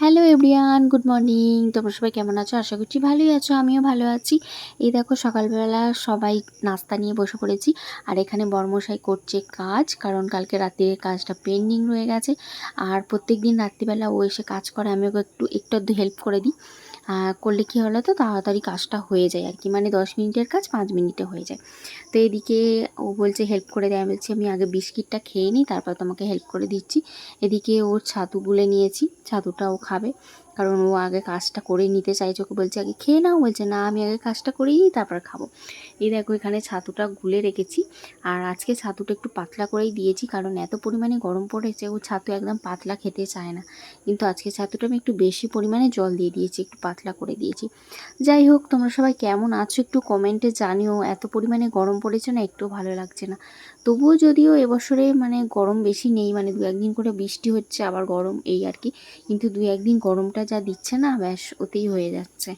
Hello everyone, good morning. তোমরা সবাই কেমন আছো? আশা করছি ভালোই আছো, আমিও ভালো আছি। এই দেখো সকালবেলা সবাই নাস্তা নিয়ে বসে পড়েছি। আর এখানে বড়মশাই করছে কাজ, কারণ কালকে রাত্রির কাজটা পেন্ডিং রয়ে গেছে। আর প্রত্যেক দিন রাত্রিবেলা ও এসে কাজ করে, আমি ওকে একটু আধটু হেল্প করে দিই। করলে কী হলো তো তাড়াতাড়ি কাজটা হয়ে যায় আর কি, মানে 10 মিনিটের কাজ 5 মিনিটে হয়ে যায়। তো এদিকে ও বলছে হেল্প করে দেয়, আমি বলছি আমি আগে বিস্কিটটা খেয়ে নিই, তারপর তোমাকে হেল্প করে দিচ্ছি। এদিকে ওর ছাতু গুলে নিয়েছি, ছাতুটা ও খাবে, কারণ ও আগে কাজটা করে নিতে চাইছে। ওকে বলছে আগে খেয়ে নাও, বলছে না আমি আগে কাজটা করেই নিই তারপর খাবো। এই দেখো এখানে ছাতুটা গুলে রেখেছি। আর আজকে ছাতুটা একটু পাতলা করেই দিয়েছি, কারণ এত পরিমাণে গরম পড়েছে, ও ছাতু একদম পাতলা খেতে চায় না। কিন্তু আজকে ছাতুটা আমি একটু বেশি পরিমাণে জল দিয়ে দিয়েছি, একটু পাতলা করে দিয়েছি। যাই হোক, তোমরা সবাই কেমন আছো একটু কমেন্টে জানিও। এত পরিমাণে গরম পড়েছে না, একটু ভালো লাগছে না। তবুও যদিও এবছরে মানে গরম বেশি নেই, মানে 2-1 দিন করে বৃষ্টি হচ্ছে আবার গরম, এই আর কি। কিন্তু 2-1 দিন গরমটা যা দিচ্ছে না, ব্যাস ওতেই হয়ে যাচ্ছে।